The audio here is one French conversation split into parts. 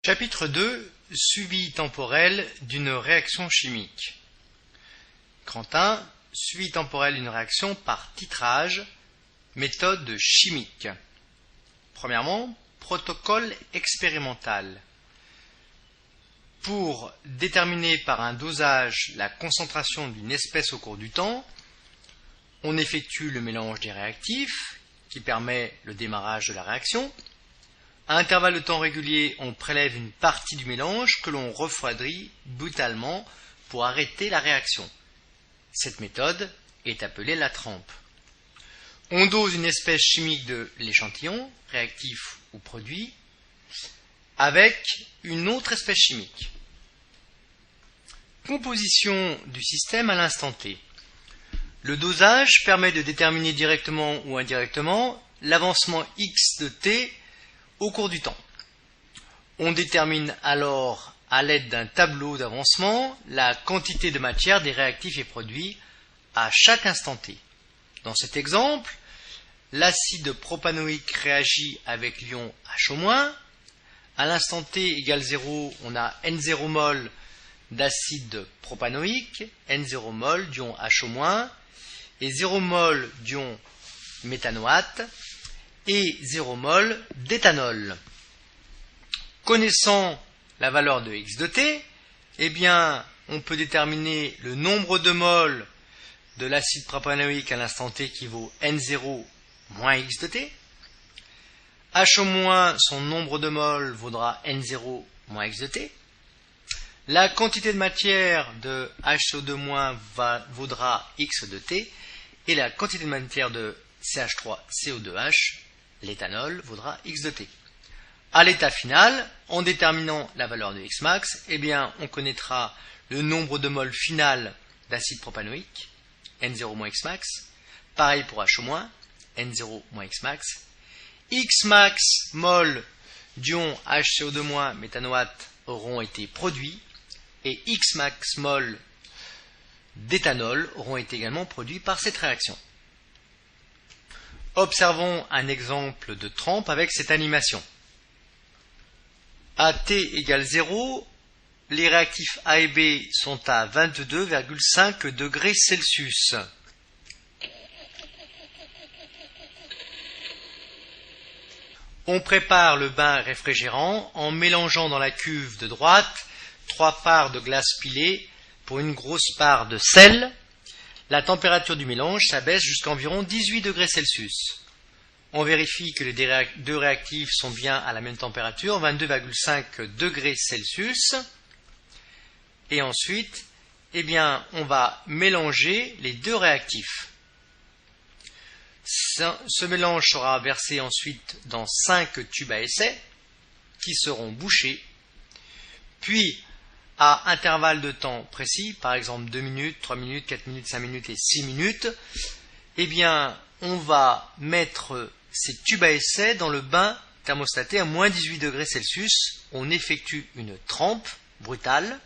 Chapitre 2. Suivi temporel d'une réaction chimique. Grand 1. Suivi temporel d'une réaction par titrage. Méthode chimique. Premièrement, protocole expérimental. Pour déterminer par un dosage la concentration d'une espèce au cours du temps, on effectue le mélange des réactifs qui permet le démarrage de la réaction. À intervalles de temps réguliers, on prélève une partie du mélange que l'on refroidit brutalement pour arrêter la réaction. Cette méthode est appelée la trempe. On dose une espèce chimique de l'échantillon, réactif ou produit, avec une autre espèce chimique. Composition du système à l'instant T. Le dosage permet de déterminer directement ou indirectement l'avancement X de T au cours du temps. On détermine alors à l'aide d'un tableau d'avancement la quantité de matière des réactifs et produits à chaque instant T. Dans cet exemple, l'acide propanoïque réagit avec l'ion HO-. À l'instant T égale 0, on a N0 mol d'acide propanoïque, N0 mol d'ion HO- et 0 mol d'ion méthanoate et 0 mol d'éthanol. Connaissant la valeur de X de T, eh bien, on peut déterminer le nombre de moles de l'acide propanoïque à l'instant T qui vaut N0 moins X de T. HO-, son nombre de moles vaudra N0 moins X de T. La quantité de matière de HCO2- vaudra X de T. Et la quantité de matière de CH3CO2H, l'éthanol, vaudra X de T. À l'état final, en déterminant la valeur de X max, eh bien, on connaîtra le nombre de moles final d'acide propanoïque, N0 moins X max. Pareil pour HO-, N0 moins X max. X max mol d'ion HCO2- méthanoate auront été produits et X max mol d'éthanol auront été également produits par cette réaction. Observons un exemple de trempe avec cette animation. À T égale 0, les réactifs A et B sont à 22,5 degrés Celsius. On prépare le bain réfrigérant en mélangeant dans la cuve de droite 3 parts de glace pilée pour une grosse part de sel. La température du mélange s'abaisse jusqu'à environ 18 degrés Celsius. On vérifie que les deux réactifs sont bien à la même température, 22,5 degrés Celsius. Et ensuite, eh bien, on va mélanger les deux réactifs. Ce mélange sera versé ensuite dans 5 tubes à essai qui seront bouchés. Puis, à intervalles de temps précis, par exemple 2 minutes, 3 minutes, 4 minutes, 5 minutes et 6 minutes, eh bien, on va mettre ces tubes à essai dans le bain thermostaté à moins 18 degrés Celsius. On effectue une trempe brutale.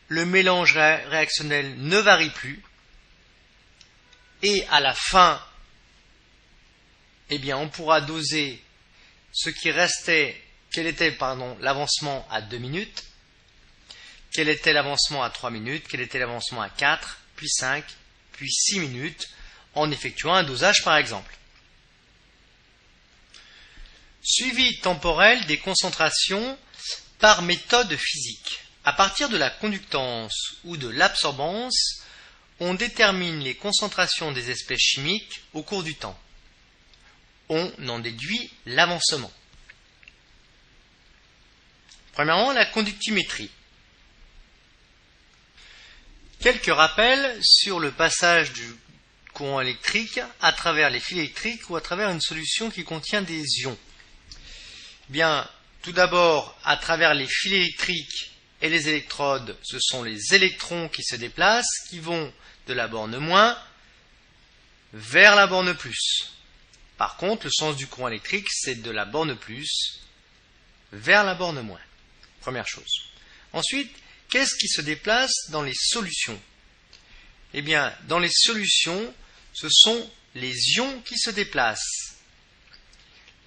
Le mélange réactionnel ne varie plus. Et à la fin, eh bien, on pourra doser ce qui restait. Quel était l'avancement à 2 minutes, quel était l'avancement à 3 minutes, quel était l'avancement à 4, puis 5, puis 6 minutes, en effectuant un dosage par exemple. Suivi temporel des concentrations par méthode physique. À partir de la conductance ou de l'absorbance, on détermine les concentrations des espèces chimiques au cours du temps. On en déduit l'avancement. Premièrement, la conductimétrie. Quelques rappels sur le passage du courant électrique à travers les fils électriques ou à travers une solution qui contient des ions. Bien, tout d'abord, à travers les fils électriques et les électrodes, ce sont les électrons qui se déplacent, qui vont de la borne moins vers la borne plus. Par contre, le sens du courant électrique, c'est de la borne plus vers la borne moins. Première chose. Ensuite, qu'est-ce qui se déplace dans les solutions? Eh bien, dans les solutions, ce sont les ions qui se déplacent.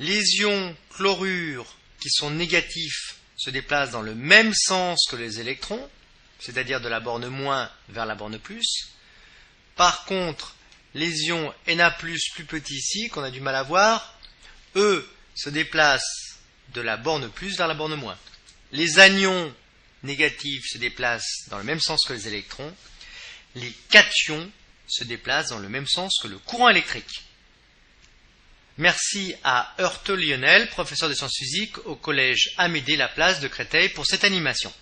Les ions chlorure qui sont négatifs se déplacent dans le même sens que les électrons, c'est-à-dire de la borne moins vers la borne plus. Par contre, les ions Na+, plus petits ici, qu'on a du mal à voir, eux se déplacent de la borne plus vers la borne moins. Les anions négatifs se déplacent dans le même sens que les électrons. Les cations se déplacent dans le même sens que le courant électrique. Merci à Heurteux Lionel, professeur de sciences physiques au collège Amédée Laplace de Créteil pour cette animation.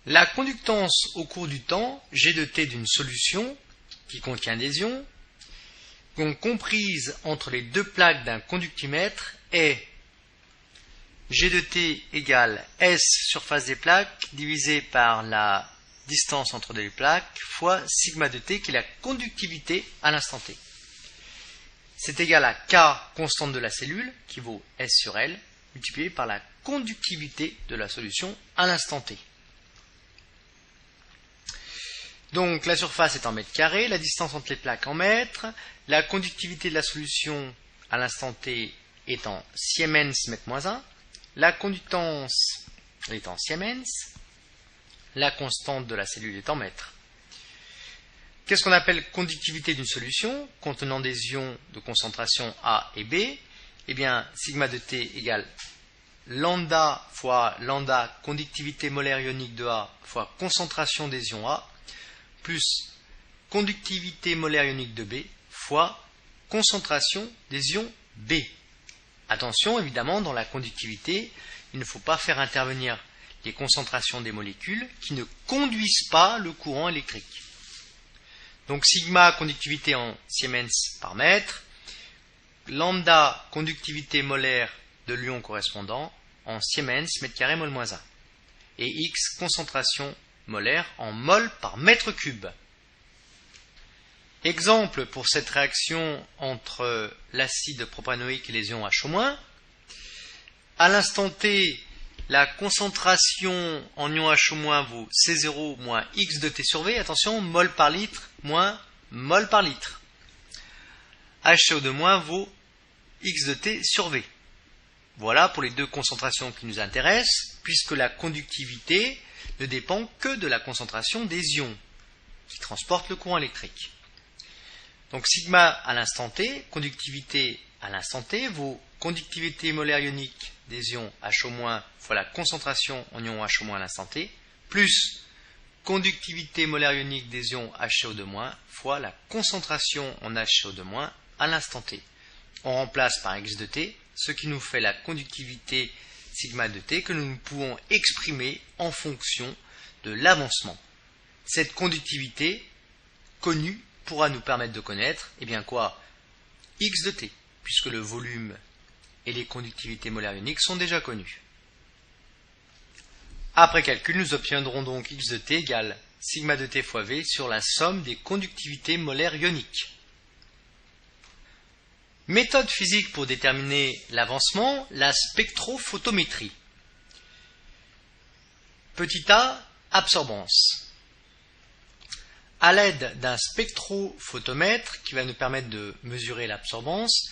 La conductance au cours du temps, G de T d'une solution qui contient des ions, donc comprise entre les deux plaques d'un conductimètre, est G de T égale S surface des plaques divisé par la distance entre les plaques fois sigma de T qui est la conductivité à l'instant T. C'est égal à K constante de la cellule qui vaut S sur L multiplié par la conductivité de la solution à l'instant T. Donc la surface est en mètres carrés, la distance entre les plaques en mètres, la conductivité de la solution à l'instant T est en Siemens mètre moins 1, la conductance est en Siemens, la constante de la cellule est en mètres. Qu'est-ce qu'on appelle conductivité d'une solution contenant des ions de concentration A et B? Eh bien, sigma de T égale lambda fois lambda conductivité molaire ionique de A fois concentration des ions A plus conductivité molaire ionique de B fois concentration des ions B. Attention, évidemment, dans la conductivité, il ne faut pas faire intervenir les concentrations des molécules qui ne conduisent pas le courant électrique. Donc sigma conductivité en Siemens par mètre, lambda conductivité molaire de l'ion correspondant en Siemens mètre carré mol moins 1 et X concentration molaire en mol par mètre cube. Exemple pour cette réaction entre l'acide propanoïque et les ions H-. À l'instant T, la concentration en ion H- vaut C0 moins X de T sur V. Attention, mol par litre moins mol par litre. HCO2- vaut X de T sur V. Voilà pour les deux concentrations qui nous intéressent, puisque la conductivité ne dépend que de la concentration des ions qui transportent le courant électrique. Donc sigma à l'instant T, conductivité à l'instant T, vaut conductivité molaire ionique des ions H- fois la concentration en ion H- à l'instant T, plus conductivité molaire ionique des ions HCO2- fois la concentration en HCO2- à l'instant T. On remplace par X de T, ce qui nous fait la conductivité sigma de T que nous pouvons exprimer en fonction de l'avancement. Cette conductivité connue pourra nous permettre de connaître, eh bien quoi, X de T, puisque le volume et les conductivités molaires ioniques sont déjà connus. Après calcul, nous obtiendrons donc X de T égale sigma de T fois V sur la somme des conductivités molaires ioniques. Méthode physique pour déterminer l'avancement, la spectrophotométrie. Petit a, absorbance. À l'aide d'un spectrophotomètre qui va nous permettre de mesurer l'absorbance,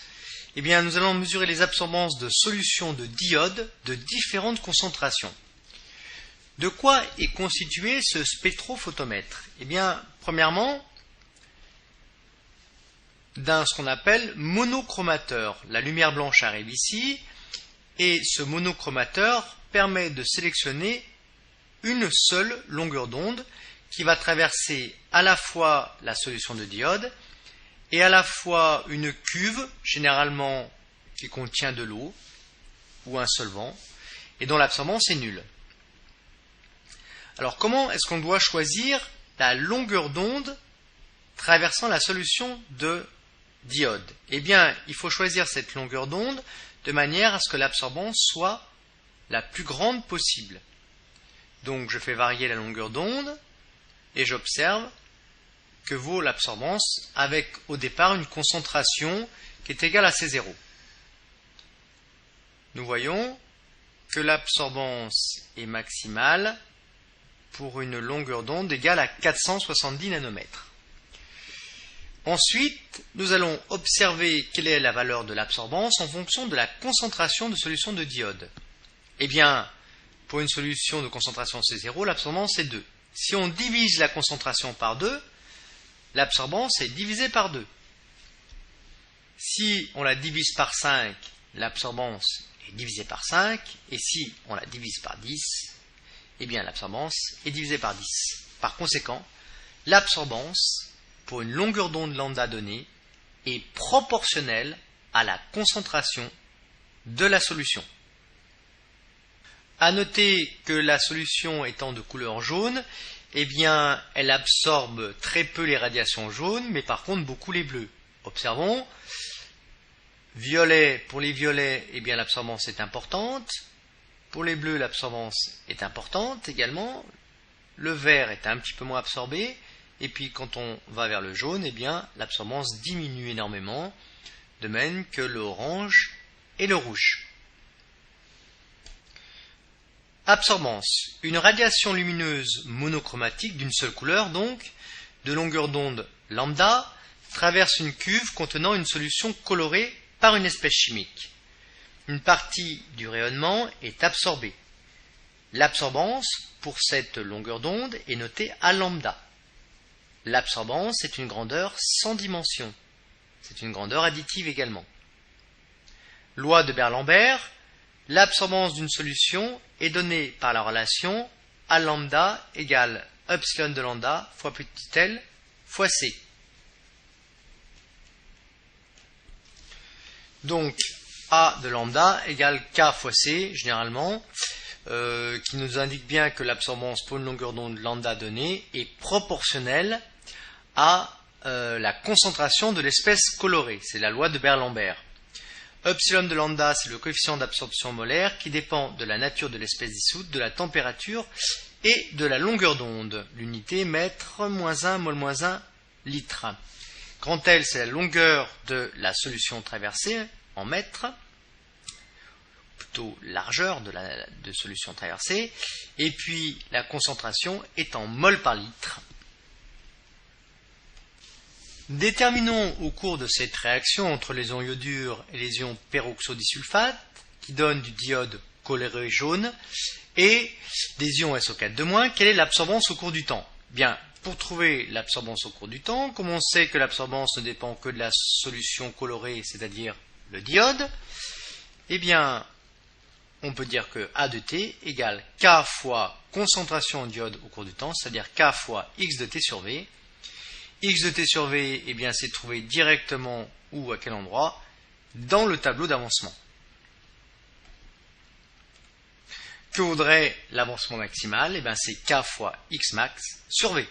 eh bien, nous allons mesurer les absorbances de solutions de diodes de différentes concentrations. De quoi est constitué ce spectrophotomètre? Eh bien, premièrement, d'un ce qu'on appelle monochromateur. La lumière blanche arrive ici, et ce monochromateur permet de sélectionner une seule longueur d'onde qui va traverser à la fois la solution de diode et à la fois une cuve, généralement qui contient de l'eau ou un solvant, et dont l'absorbance est nulle. Alors comment est-ce qu'on doit choisir la longueur d'onde traversant la solution de diode? Eh bien, il faut choisir cette longueur d'onde de manière à ce que l'absorbance soit la plus grande possible. Donc je fais varier la longueur d'onde et j'observe que vaut l'absorbance avec au départ une concentration qui est égale à C0. Nous voyons que l'absorbance est maximale pour une longueur d'onde égale à 470 nanomètres. Ensuite, nous allons observer quelle est la valeur de l'absorbance en fonction de la concentration de solution de diode. Eh bien, pour une solution de concentration C0, l'absorbance est 2. Si on divise la concentration par 2, l'absorbance est divisée par 2. Si on la divise par 5, l'absorbance est divisée par 5. Et si on la divise par 10, eh bien l'absorbance est divisée par 10. Par conséquent, l'absorbance pour une longueur d'onde lambda donnée est proportionnelle à la concentration de la solution. À noter que la solution étant de couleur jaune, eh bien, elle absorbe très peu les radiations jaunes, mais par contre beaucoup les bleus. Observons. Violet, pour les violets, eh bien, l'absorbance est importante. Pour les bleus, l'absorbance est importante également. Le vert est un petit peu moins absorbé. Et puis, quand on va vers le jaune, eh bien, l'absorbance diminue énormément, de même que le orange et le rouge. Absorbance. Une radiation lumineuse monochromatique d'une seule couleur, donc, de longueur d'onde lambda, traverse une cuve contenant une solution colorée par une espèce chimique. Une partie du rayonnement est absorbée. L'absorbance pour cette longueur d'onde est notée à lambda. L'absorbance est une grandeur sans dimension. C'est une grandeur additive également. Loi de Beer-Lambert. L'absorbance d'une solution est donnée par la relation A lambda égale epsilon de lambda fois petit l fois c. Donc, A de lambda égale K fois C, généralement, qui nous indique bien que l'absorbance pour une longueur d'onde lambda donnée est proportionnelle à la concentration de l'espèce colorée. C'est la loi de Beer-Lambert. Epsilon de lambda, c'est le coefficient d'absorption molaire qui dépend de la nature de l'espèce dissoute, de la température et de la longueur d'onde. L'unité mètre moins 1 mol moins 1 litre. Grand L, c'est la longueur de la solution traversée en mètres, plutôt largeur de solution traversée, et puis la concentration est en mol par litre. Déterminons au cours de cette réaction entre les ions iodure et les ions peroxodisulfate, qui donnent du diode coloré jaune, et des ions SO4-, quelle est l'absorbance au cours du temps? Bien, pour trouver l'absorbance au cours du temps, comme on sait que l'absorbance ne dépend que de la solution colorée, c'est-à-dire le diode, eh bien, on peut dire que A de T égale K fois concentration en diode au cours du temps, c'est-à-dire K fois X de T sur V. X de T sur V, eh bien, c'est trouvé directement où, à quel endroit, dans le tableau d'avancement. Que vaudrait l'avancement maximal? Eh bien, c'est K fois X max sur V.